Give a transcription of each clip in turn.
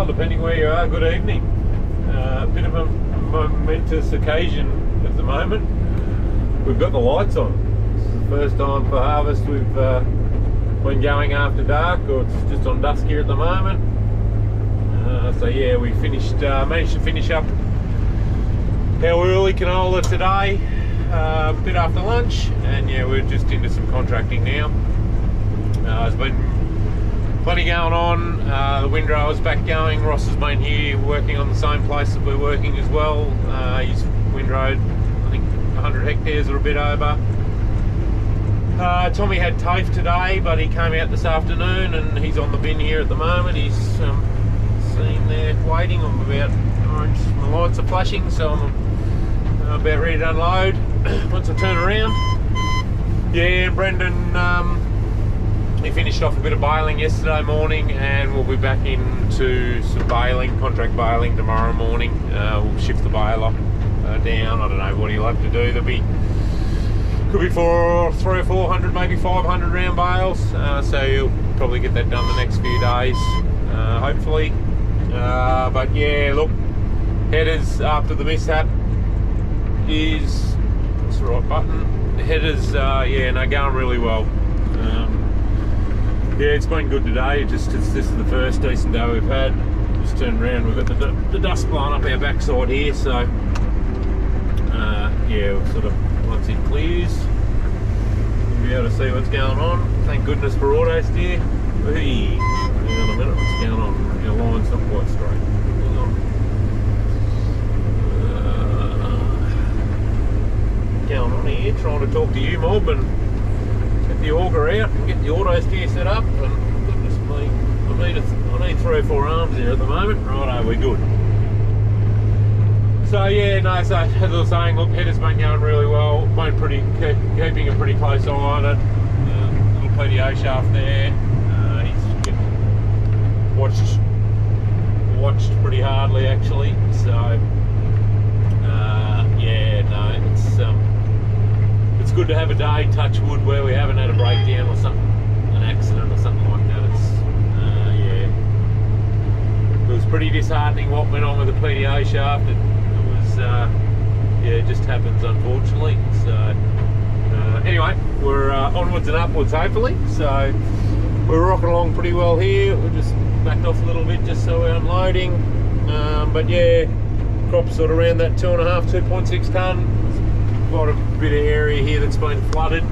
well, depending where you are. Good evening. A bit of a momentous occasion at the moment. We've got the lights on. This is the first time for harvest we've been going after dark, or it's just on dusk here at the moment. So yeah, we managed to finish up our early canola today, a bit after lunch, and yeah, we're just into some contracting now. There's been plenty going on. The windrower's back going. Ross has been here working on the same place that we're working as well. He's windrowed, I think, 100 hectares or a bit over. Tommy had TAFE today, but he came out this afternoon and he's on the bin here at the moment. He's sitting there waiting. I'm about orange. My lights are flashing, so I'm about ready to unload once I turn around. Yeah, and Brendan, he finished off a bit of baling yesterday morning, and we'll be back into some baling, contract baling tomorrow morning. We'll shift the baler down. I don't know what he'll have to do. Could be for 300 or 400, maybe 500 round bales. So he'll probably get that done the next few days, hopefully. But yeah, look, headers after the mishap is, what's the right button? Headers, yeah, no, going really well. Yeah, it's been good today. This is the first decent day we've had. Just turned around, we've got the dust blowing up our backside here, so yeah, we'll sort of, once it clears, we'll be able to see what's going on. Thank goodness for auto steer. Hey, hang on a minute, what's going on? Our line's not quite straight. Hang on. Going on here, trying to talk to you, Mob, and get the auger out and get the auto steer set up. And goodness me, I need 3 or 4 arms here at the moment. Righto, we're good. So yeah, no, so as I was saying, look, header's been going really well. Been keeping a pretty close eye on it. Little PDO shaft there. He's getting watched pretty hardly actually. So yeah, no, it's good to have a day, touch wood, where we haven't had a breakdown or something, an accident or something like that. It's yeah, it was pretty disheartening what went on with the PDO shaft. Yeah, it just happens unfortunately. So anyway, we're onwards and upwards hopefully. So we're rocking along pretty well here. We're just backed off a little bit just so we're unloading. But yeah, crop's sort of around that 2.5, 2.6 tonne. Quite a bit of area here that's been flooded.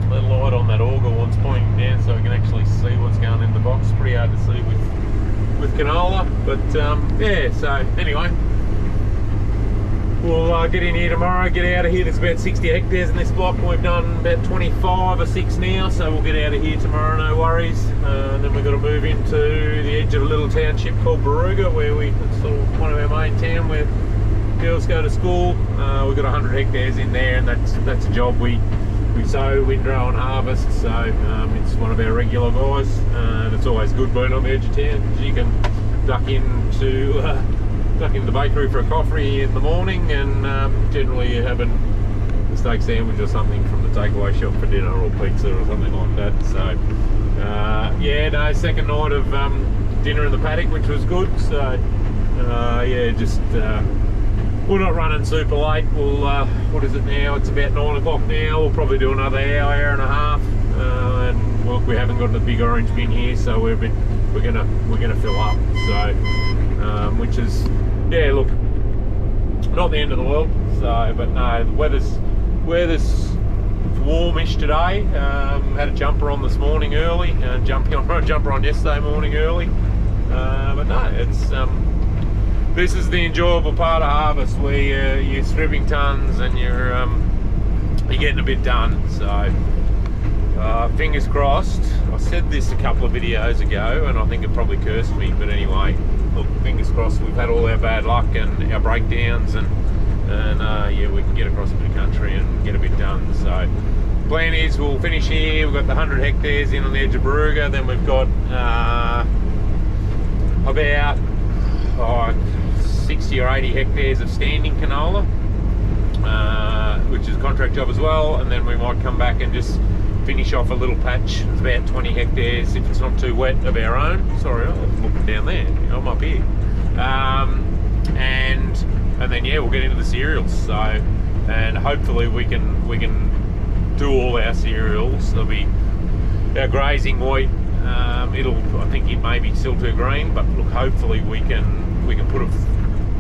The light on that auger one's pointing down so we can actually see what's going in the box. It's pretty hard to see with canola, but yeah, so anyway, we'll get in here tomorrow, get out of here. There's about 60 hectares in this block. We've done about 25 or 6 now, so we'll get out of here tomorrow, no worries. And then we've got to move into the edge of a little township called Barooga, where it's sort of one of our main town where girls go to school. We've got 100 hectares in there, and that's a job we sow, windrow and harvest, so it's one of our regular guys, and it's always good being on the edge of town because you can duck into the bakery for a coffee in the morning, and generally you're having a steak sandwich or something from the takeaway shop for dinner, or pizza or something like that. So yeah, no, second night of dinner in the paddock, which was good. So yeah, just we're not running super late. We'll what is it now? It's about 9 o'clock now. We'll probably do another hour and a half. And look, we haven't got the big orange bin here, so we're gonna fill up. So which is, yeah, look, not the end of the world. So, but no, the weather's warmish today. Had a jumper on this morning early, and jumper on yesterday morning early. But no, it's this is the enjoyable part of harvest, where you're stripping tons and you're getting a bit done. So fingers crossed. I said this a couple of videos ago, and I think it probably cursed me, but anyway, look, fingers crossed. We've had all our bad luck and our breakdowns, and yeah, we can get across a bit of country and get a bit done. So plan is we'll finish here. We've got the 100 hectares in on the edge of Barooga. Then we've got about 60 or 80 hectares of standing canola, which is a contract job as well. And then we might come back and just finish off a little patch. It's about 20 hectares, if it's not too wet, of our own. Sorry, I'm looking down there. I'm up here. And then yeah, we'll get into the cereals. So, and hopefully we can do all our cereals. There'll be our grazing wheat. I think it may be still too green, but look, hopefully we can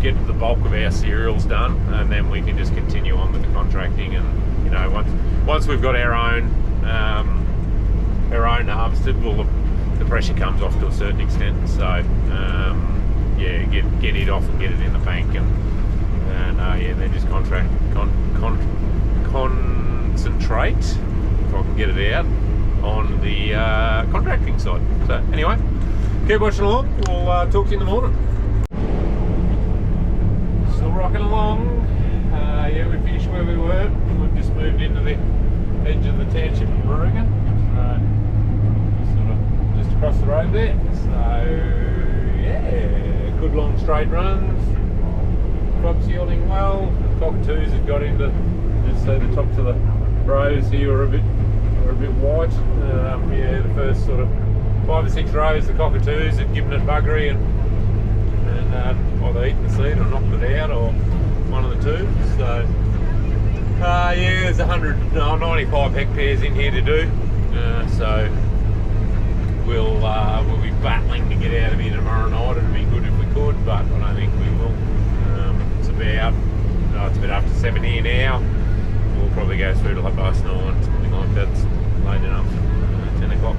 get the bulk of our cereals done, and then we can just continue on with the contracting. And you know, once we've got our own harvested, well, the pressure comes off to a certain extent. So yeah, get it off and get it in the bank, and yeah, then just concentrate if I can get it out on the contracting side. So anyway, keep watching along. We'll talk to you in the morning. Still rocking along. Yeah, we finished where we were. We've just moved into the edge of the township of Moruga. Sort of just across the road there. So yeah, good long straight runs. Crops yielding well. The cockatoos have got into, just see the tops of the rows here are a bit white. Yeah, the first sort of 5 or 6 rows, the cockatoos had given it buggery and either eaten the seed or knocked it out, or one of the two. So yeah, there's 95 hectares in here to do. So we'll be battling to get out of here tomorrow night. It'd be good if we could, but I don't think we will. It's about after 7 here now. We'll probably go through to 9:30, something like that. It's late enough. 10 o'clock.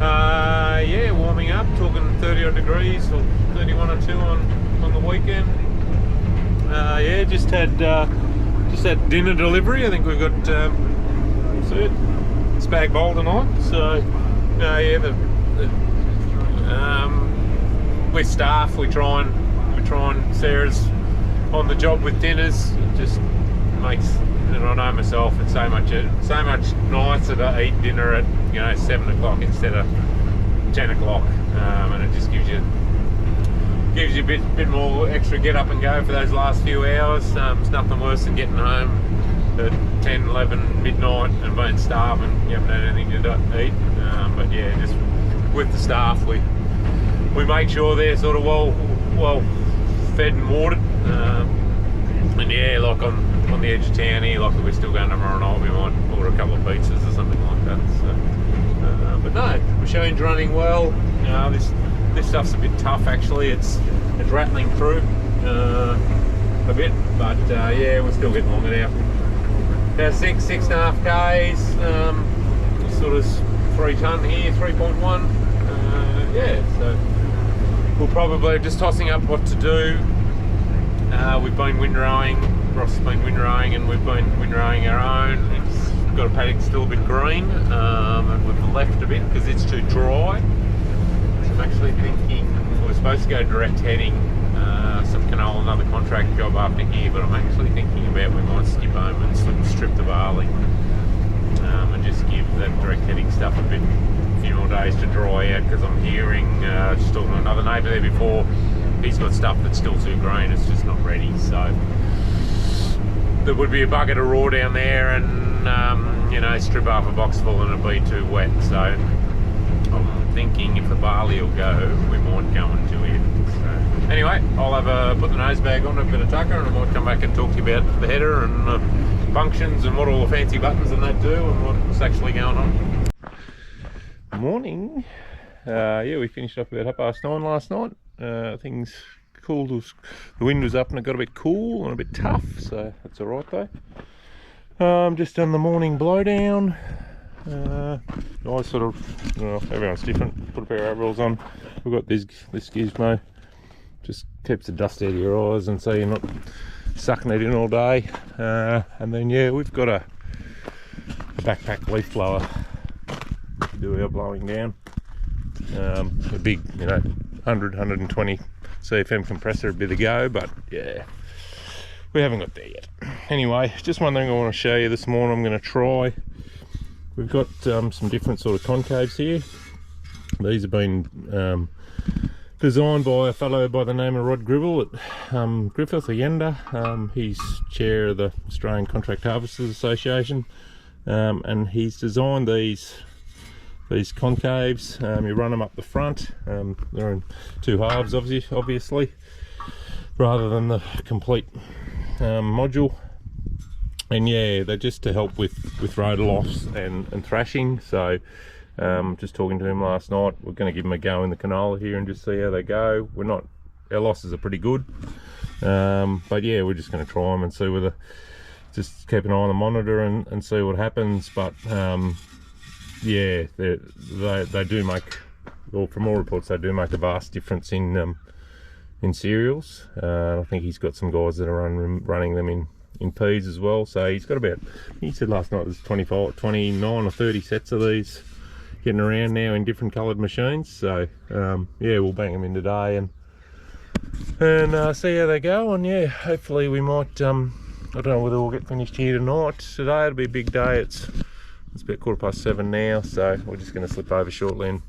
Yeah, warming up, talking 30 odd degrees, or 31 or 2 on the weekend. Yeah, just had dinner delivery. I think we've got spag bowl tonight. So yeah, with staff we try and Sarah's on the job with dinners. It just makes, and I know myself, it's so much nicer to eat dinner at 7 o'clock instead of 10 o'clock, and it just gives you a bit more extra get up and go for those last few hours. It's nothing worse than getting home at 10, 11, midnight and being starved and you haven't had anything to eat. But yeah, just with the staff, we make sure they're sort of well fed and watered. And yeah, like on the edge of town here, like if we're still going tomorrow night, we might order a couple of pizzas or something like that. So, but no, machine's running well. This stuff's a bit tough actually. It's rattling through a bit, but yeah, we're still getting along it out. About 6.5 k's, sort of 3 tonne here, 3.1. Yeah, so we'll probably just tossing up what to do. We've been windrowing. Ross has been windrowing, and we've been windrowing our own. It's got a paddock still a bit green, and we've left a bit because it's too dry. So I'm actually thinking we're supposed to go direct heading some canola, another contract job after here, but I'm actually thinking about we might skip home and strip the barley and just give that direct heading stuff a few more days to dry out, because I'm hearing, just talking to another neighbour there before, he's got stuff that's still too green, it's just not ready. So there would be a bucket of raw down there, and strip half a box full and it'll be too wet. So I'm thinking if the barley will go, we might go and do it. So anyway, I'll have put the nose bag on, a bit of tucker, and I might come back and talk to you about the header and functions and what all the fancy buttons and that do and what's actually going on. Morning. Yeah, we finished up about 9:30 last night. Things cooled, the wind was up and it got a bit cool and a bit tough, so that's alright though. Just done the morning blowdown. I sort of, everyone's different, put a pair of overalls on. We've got this gizmo, just keeps the dust out of your eyes and so you're not sucking it in all day. And then yeah, we've got a backpack leaf blower to do our blowing down. A big, 120 CFM compressor would be the go, but yeah, we haven't got there yet. Anyway, just one thing I want to show you this morning. I'm going to try. We've got some different sort of concaves here. These have been designed by a fellow by the name of Rod Gribble at Griffith Agenda. He's chair of the Australian Contract Harvesters Association. and he's designed these concaves. You run them up the front. They're in two halves, obviously, rather than the complete module. And yeah, they're just to help with rotor loss and thrashing. So just talking to him last night, we're going to give him a go in the canola here and just see how they go. Our losses are pretty good, but yeah, we're just going to try them and see whether, just keep an eye on the monitor and see what happens. But yeah, they do make, well, from all reports, they do make a vast difference in cereals. I think he's got some guys that are running them in peas as well. So he's got about, he said last night there's 29 or 30 sets of these getting around now in different coloured machines. So yeah, we'll bang them in today and see how they go. And yeah, hopefully we might, I don't know whether we'll get finished here tonight. Today it'll be a big day. It's about 7:15 now, so we're just going to slip over shortly, and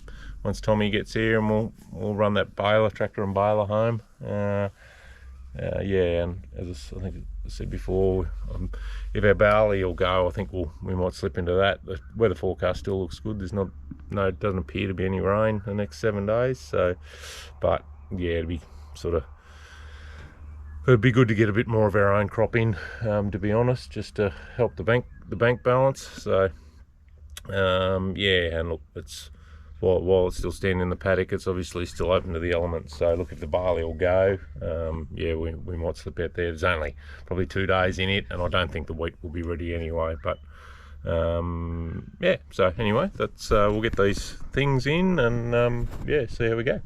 once Tommy gets here, and we'll run that tractor and baler home. Yeah, and as I think I said before, if our barley will go, I think we might slip into that. The weather forecast still looks good. There's it doesn't appear to be any rain the next 7 days. So, but yeah, it'd be good to get a bit more of our own crop in, to be honest, just to help the bank balance. So yeah, and look, it's while it's still standing in the paddock, it's obviously still open to the elements. So look, if the barley will go, yeah, we might slip out there. There's only probably 2 days in it, and I don't think the wheat will be ready anyway. But yeah, so anyway, that's we'll get these things in and yeah, see how we go.